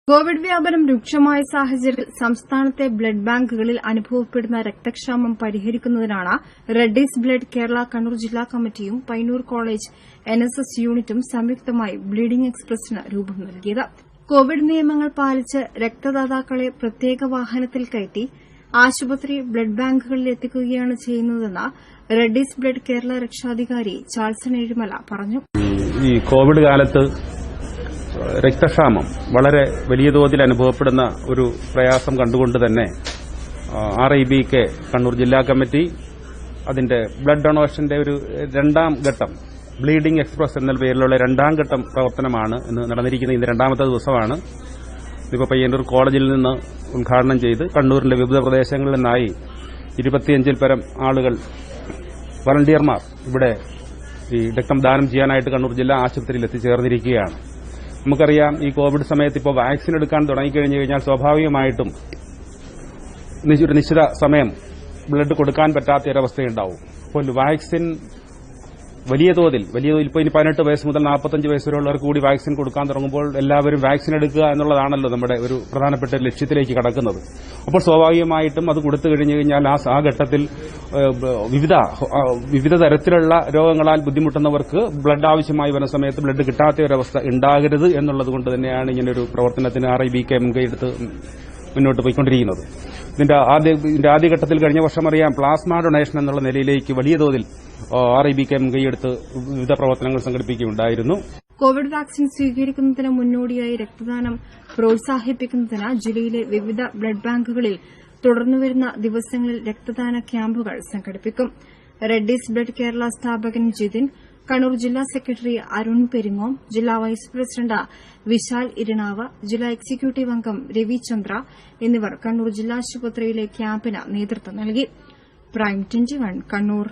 Covid വ്യാപനം രൂക്ഷമായ സാഹചര്യത്തിൽ സംസ്ഥാനത്തെ ബ്ലഡ് ബാങ്കുകളിൽ അനുഭവപ്പെടുന്ന രക്തക്ഷാമം പരിഹരിക്കുന്നതിനാണ് റെഡ്ഡീസ് ബ്ലഡ് കേരള കണ്ണൂർ ജില്ലാ കമ്മിറ്റിയും പയ്യന്നൂർ കോളേജ് എൻഎസ്എസ് യൂണിറ്റും സംയുക്തമായി ബ്ലീഡിംഗ് എക്സ്പ്രസിന് രൂപം നൽകിയത്. കോവിഡ് നിയമങ്ങൾ പാലിച്ച് രക്തദാതാക്കളെ പ്രത്യേക വാഹനത്തിൽ കയറ്റി ആശുപത്രി ബ്ലഡ് ബാങ്കുകളിൽ എത്തിക്കുകയാണ് ചെയ്യുന്നതെന്ന് റെഡ്ഡീസ് ബ്ലഡ് കേരള രക്ഷാധികാരി ചാൾസൺ ഏഴിമല പറഞ്ഞു. ഈ കോവിഡ് കാലത്ത് രക്തക്ഷാമം വളരെ വലിയ തോതിൽ അനുഭവപ്പെടുന്ന ഒരു പ്രയാസം കണ്ടുകൊണ്ട് തന്നെ RIBK കണ്ണൂർ ജില്ലാ കമ്മിറ്റി അതിന്റെ ബ്ലഡ് ഡൊണേഷന്റെ ഒരു രണ്ടാം ഘട്ടം ബ്ലീഡിംഗ് എക്സ്പ്രസ് എന്ന പേരിലുള്ള രണ്ടാം ഘട്ടം പ്രവർത്തനമാണ് ഇന്ന് നടന്നിരിക്കുന്നത്. ഇന്ന് രണ്ടാമത്തെ ദിവസമാണ്. ഇപ്പോൾ പയ്യന്നൂർ കോളേജിൽ നിന്ന് ഉദ്ഘാടനം ചെയ്ത് കണ്ണൂരിന്റെ വിവിധ പ്രദേശങ്ങളിൽ നിന്നായി 25-ൽ പരം ആളുകൾ വളണ്ടിയർമാർ ഇവിടെ ഈ രക്തം ദാനം ചെയ്യാനായിട്ട് കണ്ണൂർ ജില്ലാ ആശുപത്രിയിൽ എത്തിച്ചേർന്നിരിക്കുകയാണ്. നമുക്കറിയാം, ഈ കോവിഡ് സമയത്ത് ഇപ്പോൾ വാക്സിൻ എടുക്കാൻ തുടങ്ങിക്കഴിഞ്ഞു കഴിഞ്ഞാൽ സ്വാഭാവികമായിട്ടും ഒരു നിശ്ചിത സമയം ബ്ലഡ് കൊടുക്കാൻ പറ്റാത്ത ഒരവസ്ഥയുണ്ടാവും. അപ്പോൾ വാക്സിൻ വലിയ തോതിൽ ഇപ്പോൾ ഇനി 18 വയസ്സ് മുതൽ 45 വയസ്സ് വരെയുള്ളവർക്ക് കൂടി വാക്സിൻ കൊടുക്കാൻ തുടങ്ങുമ്പോൾ എല്ലാവരും വാക്സിൻ എടുക്കുക എന്നുള്ളതാണല്ലോ നമ്മുടെ ഒരു പ്രധാനപ്പെട്ട ലക്ഷ്യത്തിലേക്ക് കടക്കുന്നത്. അപ്പോൾ സ്വാഭാവികമായിട്ടും അത് കൊടുത്തു കഴിഞ്ഞു കഴിഞ്ഞാൽ ആ ഘട്ടത്തിൽ വിവിധ തരത്തിലുള്ള രോഗങ്ങളാൽ ബുദ്ധിമുട്ടുന്നവർക്ക് ബ്ലഡ് ആവശ്യമായി വരുന്ന സമയത്ത് ബ്ലഡ് കിട്ടാത്ത ഒരവസ്ഥ ഉണ്ടാകരുത് എന്നുള്ളത് കൊണ്ട് തന്നെയാണ് ഇങ്ങനൊരു പ്രവർത്തനത്തിന് RIBK മുൻകൈയെടുത്ത് മുന്നോട്ട് പോയിക്കൊണ്ടിരിക്കുന്നത്. ഇതിന്റെ ആദ്യഘട്ടത്തിൽ കഴിഞ്ഞ വർഷം അറിയാം, പ്ലാസ്മ ഡൊണേഷൻ എന്നുള്ള നിലയിലേക്ക് വലിയ തോതിൽ RIBK മുൻകൈയെടുത്ത് വിവിധ പ്രവർത്തനങ്ങൾ സംഘടിപ്പിക്കുകയുണ്ടായിരുന്നു. കോവിഡ് വാക്സിൻ സ്വീകരിക്കുന്നതിന് മുന്നോടിയായി രക്തദാനം പ്രോത്സാഹിപ്പിക്കുന്നതിന് ജില്ലയിലെ വിവിധ ബ്ലഡ് ബാങ്കുകളിൽ തുടർന്നുവരുന്ന ദിവസങ്ങളിൽ രക്തദാന ക്യാമ്പുകൾ സംഘടിപ്പിക്കും. റെഡ്ഡീസ് ബ്ലഡ് കേരള സ്ഥാപകൻ ജിതിൻ, കണ്ണൂർ ജില്ലാ സെക്രട്ടറി അരുൺ പെരിങ്ങോം, ജില്ലാ വൈസ് പ്രസിഡന്റ് വിശാൽ ഇരിണാവ്, ജില്ലാ എക്സിക്യൂട്ടീവ് അംഗം രവിചന്ദ്ര എന്നിവർ കണ്ണൂർ ജില്ലാ ആശുപത്രിയിലെ ക്യാമ്പിന് നേതൃത്വം നൽകി. പ്രൈം 21 കണ്ണൂർ.